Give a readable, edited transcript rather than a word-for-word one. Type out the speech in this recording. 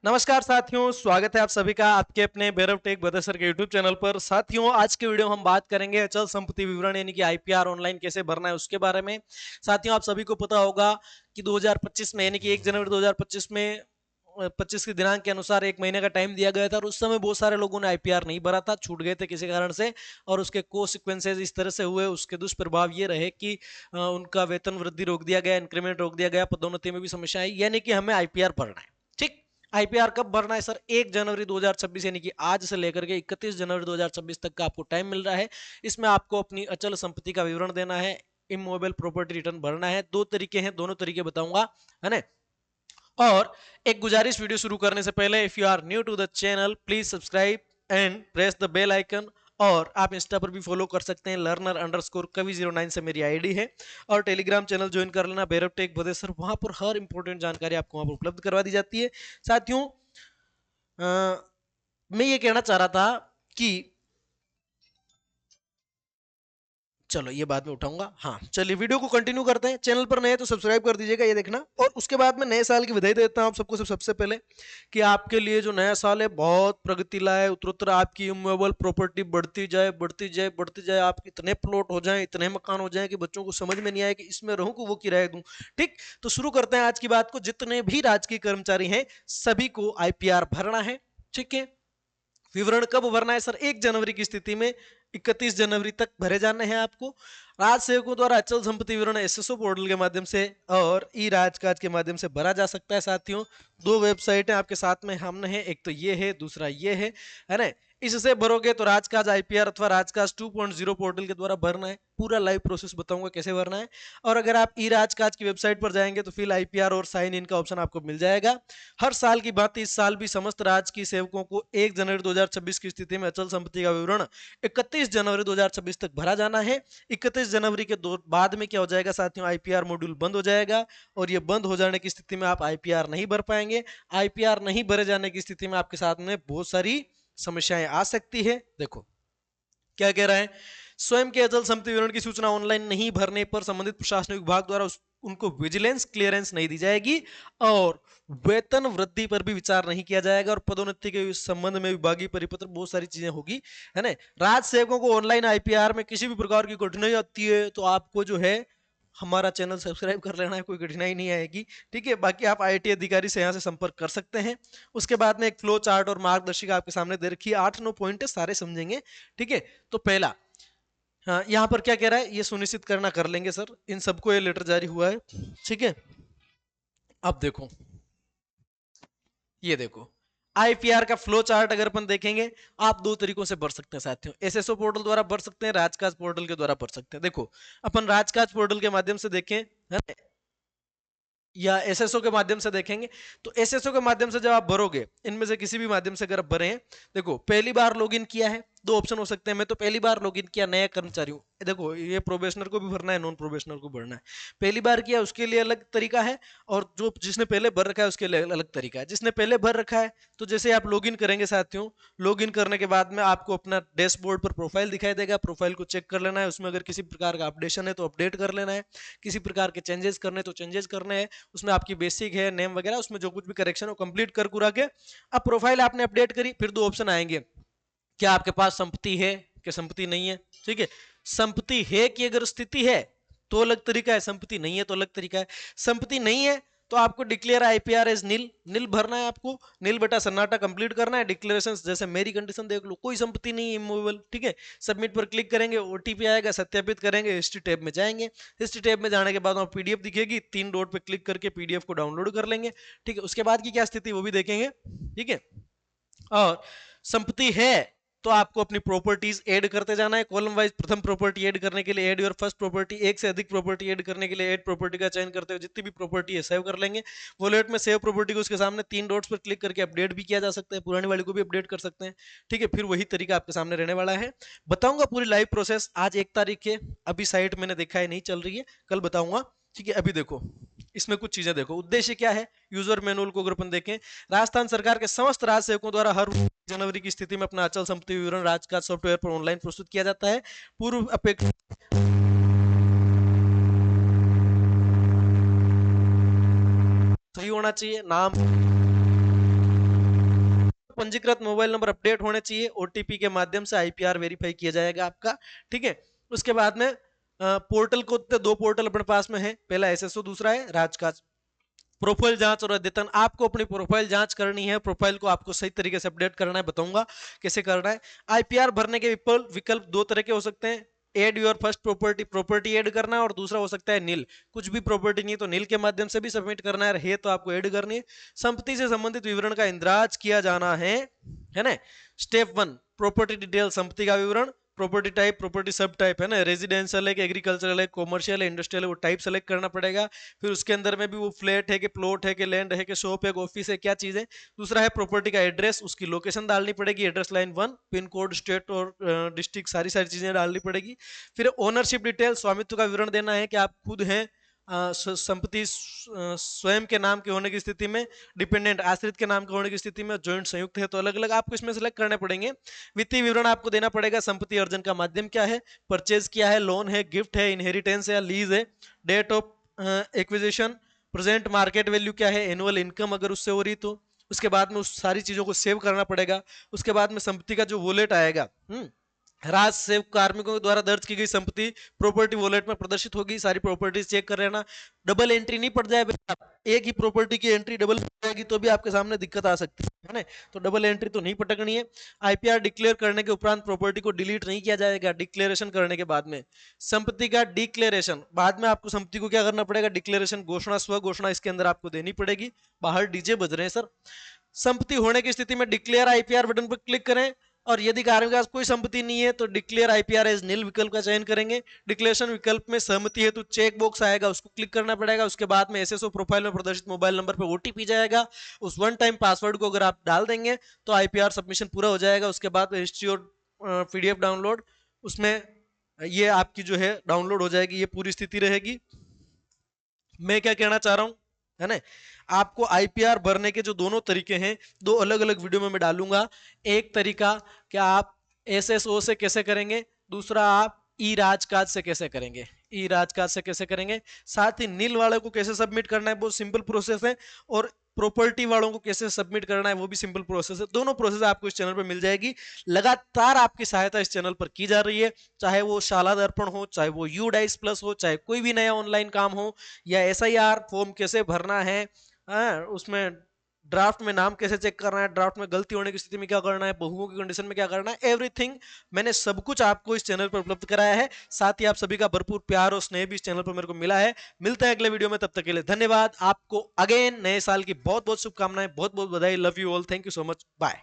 नमस्कार साथियों, स्वागत है आप सभी का आपके अपने भैरव टेक बदर सर के यूट्यूब चैनल पर। साथियों, आज के वीडियो में हम बात करेंगे अचल संपत्ति विवरण यानी कि आईपीआर ऑनलाइन कैसे भरना है उसके बारे में। साथियों, आप सभी को पता होगा कि 2025 में यानी कि 1 जनवरी 2025 में 25 के दिनांक के अनुसार 1 महीने का टाइम दिया गया था और उस समय बहुत सारे लोगों ने आईपीआर नहीं भरा था, छूट गए थे किसी कारण से और उसके कोसिक्वेंसेज इस तरह से हुए, उसके दुष्प्रभाव ये रहे कि उनका वेतन वृद्धि रोक दिया गया, इंक्रीमेंट रोक दिया गया, पदोन्नति में भी समस्या आई, यानी कि हमें आईपीआर भरना है। ठीक, आईपीआर कब भरना है सर? 1 जनवरी 2026 यानी कि आज से लेकर के 31 जनवरी 2026 तक का आपको टाइम मिल रहा है। इसमें आपको अपनी अचल संपत्ति का विवरण देना है, इमूवेबल प्रॉपर्टी रिटर्न भरना है। दो तरीके हैं, दोनों तरीके बताऊंगा, है ना। और एक गुजारिश, वीडियो शुरू करने से पहले, if you are new to the channel please subscribe and press the bell icon. और आप इंस्टा पर भी फॉलो कर सकते हैं, learner_kavi09 से मेरी आईडी है। और टेलीग्राम चैनल ज्वाइन कर लेना, भैरव टेक बदेसर, वहां पर हर इंपॉर्टेंट जानकारी आपको वहां पर उपलब्ध करवा दी जाती है। साथियों, मैं ये कहना चाह रहा था कि चलो ये बाद में उठाऊंगा। हाँ, चलिए वीडियो को कंटिन्यू करते हैं। चैनल पर नए तो सब्सक्राइब कर दीजिएगा, ये देखना। और उसके बाद में नए साल की बधाई देता हूं आप सबको। सबसे पहले कि आपके लिए जो नया साल है बहुत प्रगति लाए, उत्तरोत्तर आपकी इमूवेबल प्रॉपर्टी बढ़ती जाए, बढ़ती जाए, बढ़ती जाए। आप इतने प्लॉट हो जाएं, इतने मकान हो जाएं कि बच्चों को समझ में नहीं आए कि इसमें रहूं कि वो किराए दूं। ठीक, तो शुरू करते हैं आज की बात को। जितने भी राजकीय कर्मचारी हैं सभी को आईपीआर भरना है। ठीक है, विवरण कब भरना है सर? 1 जनवरी की स्थिति में 31 जनवरी तक भरे जाने हैं आपको। राज सेवकों द्वारा अचल संपत्ति विवरण एसएसओ पोर्टल के माध्यम से और ई राजकाज के माध्यम से भरा जा सकता है। साथियों, दो वेबसाइट है आपके साथ में, हमने है, एक तो ये है, दूसरा ये है ना। इससे भरोगे तो राजकाज आईपीआर अथवा राजकाज 2.0 पोर्टल के द्वारा भरना है। पूरा लाइव प्रोसेस बताऊंगा कैसे भरना है। और अगर आप ई राजकाज की वेबसाइट पर जाएंगे तो फिल आईपीआर और साइन इन का ऑप्शन आपको मिल जाएगा। हर साल की बात इस साल भी समस्त राज्य की सेवकों को 1 जनवरी 2026 की स्थिति में अचल संपत्ति का विवरण 31 जनवरी 2026 तक भरा जाना है। 31 जनवरी के बाद में क्या हो जाएगा साथियों? आईपीआर मॉड्यूल बंद हो जाएगा और ये बंद हो जाने की स्थिति में आप आईपीआर नहीं भर पाएंगे। आईपीआर नहीं भरे जाने की स्थिति में आपके साथ में बहुत सारी समस्याएं आ सकती है। देखो क्या कह रहा है, स्वयं के अचल संपत्ति विवरण की सूचना ऑनलाइन नहीं भरने पर संबंधित प्रशासनिक विभाग द्वारा उनको विजिलेंस क्लियरेंस नहीं दी जाएगी और वेतन वृद्धि पर भी विचार नहीं किया जाएगा और पदोन्नति के संबंध में विभागीय परिपत्र, बहुत सारी चीजें होगी, है ना। राज सेवकों को ऑनलाइन आईपीआर में किसी भी प्रकार की कठिनाई आती है तो आपको जो है हमारा चैनल सब्सक्राइब कर लेना है, कोई कठिनाई नहीं आएगी। ठीक है, बाकी आप आईटी अधिकारी से यहाँ से संपर्क कर सकते हैं। उसके बाद में एक फ्लो चार्ट और मार्गदर्शिका आपके सामने दे रखी है, 8-9 पॉइंट है, सारे समझेंगे। ठीक है, तो पहला, हाँ, यहाँ पर क्या कह रहा है, ये सुनिश्चित करना कर लेंगे सर, इन सबको ये लेटर जारी हुआ है। ठीक है, अब देखो, ये देखो आईपीआर का फ्लो चार्ट अगर अपन देखेंगे, आप दो तरीकों से भर सकते हैं साथियों। एसएसओ पोर्टल द्वारा भर सकते हैं, राजकाज पोर्टल के द्वारा भर सकते हैं। देखो, अपन राजकाज पोर्टल के माध्यम से देखें, है ना, या एसएसओ के माध्यम से देखेंगे। तो एसएसओ के माध्यम से जब आप भरोगे, इनमें से किसी भी माध्यम से अगर आप भरे हैं, देखो पहली बार लॉगिन किया है, दो ऑप्शन हो सकते हैं। मैं तो पहली बार लॉगिन किया, नया कर्मचारी हूँ। देखो, ये प्रोबेशनर को भी भरना है, नॉन प्रोबेशनर को भरना है। पहली बार किया उसके लिए अलग तरीका है और जो जिसने पहले भर रखा है उसके लिए अलग तरीका है। जिसने पहले भर रखा है, तो जैसे आप लॉगिन करेंगे साथियों, लॉगिन करने के बाद में आपको अपना डैशबोर्ड पर प्रोफाइल दिखाई देगा। प्रोफाइल को चेक कर लेना है, उसमें अगर किसी प्रकार का अपडेशन है तो अपडेट कर लेना है, किसी प्रकार के चेंजेस करने तो चेंजेस करने हैं। उसमें आपकी बेसिक है, नेम वगैरह, उसमें जो कुछ भी करेक्शन हो कंप्लीट कर कुरा के अब प्रोफाइल आपने अपडेट करी, फिर दो ऑप्शन आएंगे, क्या आपके पास संपत्ति है कि संपत्ति नहीं है। ठीक है, संपत्ति है कि अगर स्थिति है तो अलग तरीका है, संपत्ति नहीं है तो अलग तरीका है। संपत्ति नहीं है तो आपको डिक्लेयर आईपीआर एज नील, नील भरना है आपको, नील बटा सन्नाटा कंप्लीट करना है। डिक्लेरेशन जैसे मेरी कंडीशन देख लो, कोई संपत्ति नहीं है, इमूवेबल। ठीक है, सबमिट पर क्लिक करेंगे, ओटीपी आएगा, सत्यापित करेंगे, हिस्ट्री टैब में जाएंगे। हिस्ट्री टैब में जाने के बाद वहां पीडीएफ दिखेगी, 3 डॉट पे क्लिक करके पीडीएफ को डाउनलोड कर लेंगे। ठीक है, उसके बाद की क्या स्थिति वो भी देखेंगे। ठीक है, और संपत्ति है तो आपको अपनी प्रॉपर्टीज ऐड करते जाना है कॉलम वाइज। प्रथम प्रॉपर्टी ऐड करने के लिए ऐड योर फर्स्ट प्रॉपर्टी, एक से अधिक प्रॉपर्टी ऐड करने के लिए ऐड प्रॉपर्टी का चयन करते हुए जितनी भी प्रॉपर्टी है सेव कर लेंगे। वॉलेट में सेव प्रॉपर्टी को उसके सामने 3 डॉट्स पर क्लिक करके अपडेट भी किया जा सकता है, पुरानी वाली को भी अपडेट कर सकते हैं। ठीक है, फिर वही तरीका आपके सामने रहने वाला है। बताऊंगा पूरी लाइव प्रोसेस। आज 1 तारीख है, अभी साइट मैंने देखा है नहीं चल रही है, कल बताऊंगा। ठीक है, अभी देखो इसमें कुछ चीजें देखो। उद्देश्य क्या है, यूजर मैनुअल को अगर अपन देखें, राजस्थान सरकार के समस्त राज सेवकों द्वारा हर जनवरी की स्थिति में अपना अचल संपत्ति विवरण राजकाज सॉफ्टवेयर पर ऑनलाइन प्रस्तुत किया जाता है। पूर्व अपेक्षा सही होना चाहिए, नाम पंजीकृत मोबाइल नंबर अपडेट होने चाहिए, ओटीपी के माध्यम से आईपीआर वेरीफाई किया जाएगा आपका, ठीक है। उसके बाद में पोर्टल को, दो पोर्टल अपने पास में है, पहला एसएसओ, दूसरा है राजकाज। प्रोफाइल जांच और अद्यतन, आपको अपनी प्रोफाइल जांच करनी है, प्रोफाइल को आपको सही तरीके से अपडेट करना है, बताऊंगा कैसे करना है। आईपीआर भरने के विकल्प दो तरह के हो सकते हैं, add your first property, property add करना है, और दूसरा हो सकता है नील, कुछ भी प्रॉपर्टी नहीं है तो नील के माध्यम से भी सबमिट करना है तो आपको ऐड करनी है। संपत्ति से संबंधित विवरण का इंद्राज किया जाना है ना। स्टेप 1 प्रॉपर्टी डिटेल, संपत्ति का विवरण, प्रॉपर्टी टाइप, प्रॉपर्टी सब टाइप है ना, रेजिडेंशियल है कि एग्रीकल्चरल है, कॉमर्शियल है, इंडस्ट्रियल है, वो टाइप सेलेक्ट करना पड़ेगा। फिर उसके अंदर में भी वो फ्लैट है कि प्लॉट है कि लैंड है कि शॉप है कि ऑफिस है, क्या चीज है। दूसरा है प्रॉपर्टी का एड्रेस, उसकी लोकेशन डालनी पड़ेगी, address line 1, pin code, state और डिस्ट्रिक्ट, सारी सारी चीजें डालनी पड़ेगी। फिर ओनरशिप डिटेल, स्वामित्व का विवरण देना है कि आप खुद हैं, संपत्ति स्वयं के नाम के होने की स्थिति में, डिपेंडेंट आश्रित के नाम के होने की स्थिति में, जॉइंट संयुक्त है तो अलग अलग आपको इसमें सेलेक्ट करने पड़ेंगे। वित्तीय विवरण आपको देना पड़ेगा, संपत्ति अर्जन का माध्यम क्या है, परचेज किया है, लोन है, गिफ्ट है, इनहेरिटेंस है या लीज है, date of acquisition, present market value क्या है, एनुअल इनकम अगर उससे हो रही तो। उसके बाद में उस सारी चीजों को सेव करना पड़ेगा। उसके बाद में संपत्ति का जो वॉलेट आएगा, राज सेव कार्मिकों द्वारा दर्ज की गई संपत्ति प्रॉपर्टी वॉलेट में प्रदर्शित होगी, सारी प्रॉपर्टीज चेक कर लेना, डबल एंट्री नहीं पड़ जाए, एक ही प्रॉपर्टी की एंट्री डबल पड़ जाएगी तो भी आपके सामने दिक्कत आ सकती है ना, तो डबल एंट्री तो नहीं पटकनी है। आईपीआर डिक्लेयर करने के उपरांत प्रॉपर्टी को डिलीट नहीं किया जाएगा, डिक्लेरेशन करने के बाद में। संपत्ति का डिक्लेरेशन, बाद में आपको संपत्ति को क्या करना पड़ेगा, डिक्लेरेशन, घोषणा, स्व घोषणा इसके अंदर आपको देनी पड़ेगी। बाहर डीजे बज रहे हैं सर। संपत्ति होने की स्थिति में डिक्लेयर आईपीआर बटन पर क्लिक करें, और यदि कार्य के पास कोई संपत्ति नहीं है तो डिक्लेयर आईपीआर एज नील विकल्प का चयन करेंगे। डिक्लेरेशन विकल्प में सहमति है तो चेक बॉक्स आएगा, उसको क्लिक करना पड़ेगा। उसके बाद में एसएसओ प्रोफाइल में प्रदर्शित मोबाइल नंबर पर ओटीपी जाएगा, उस वन टाइम पासवर्ड को अगर आप डाल देंगे तो आईपीआर सबमिशन पूरा हो जाएगा। उसके बाद हिस्ट्री और पीडीएफ डाउनलोड, उसमें ये आपकी जो है डाउनलोड हो जाएगी, ये पूरी स्थिति रहेगी। मैं क्या कहना चाह रहा हूं है ना, आपको आईपीआर भरने के जो दोनों तरीके हैं, दो अलग अलग वीडियो में मैं डालूंगा। एक तरीका क्या आप एसएसओ से कैसे करेंगे, दूसरा आप ई राजकाज से कैसे करेंगे, ई राजकाज से कैसे करेंगे। साथ ही नील वाले को कैसे सबमिट करना है, बहुत सिंपल प्रोसेस है, और प्रॉपर्टी वालों को कैसे सबमिट करना है वो भी सिंपल प्रोसेस है। दोनों प्रोसेस आपको इस चैनल पर मिल जाएगी। लगातार आपकी सहायता इस चैनल पर की जा रही है, चाहे वो शाला दर्पण हो, चाहे वो यूडाइस प्लस हो, चाहे कोई भी नया ऑनलाइन काम हो, या एसआईआर फॉर्म कैसे भरना है, उसमें ड्राफ्ट में नाम कैसे चेक करना है, ड्राफ्ट में गलती होने की स्थिति में क्या करना है, बहुओं की कंडीशन में क्या करना है, एवरीथिंग मैंने सब कुछ आपको इस चैनल पर उपलब्ध कराया है। साथ ही आप सभी का भरपूर प्यार और स्नेह भी इस चैनल पर मेरे को मिला है। मिलता है अगले वीडियो में, तब तक के लिए धन्यवाद। आपको अगेन नए साल की बहुत बहुत शुभकामनाएं, बहुत बहुत बधाई, love you all, thank you so much, bye.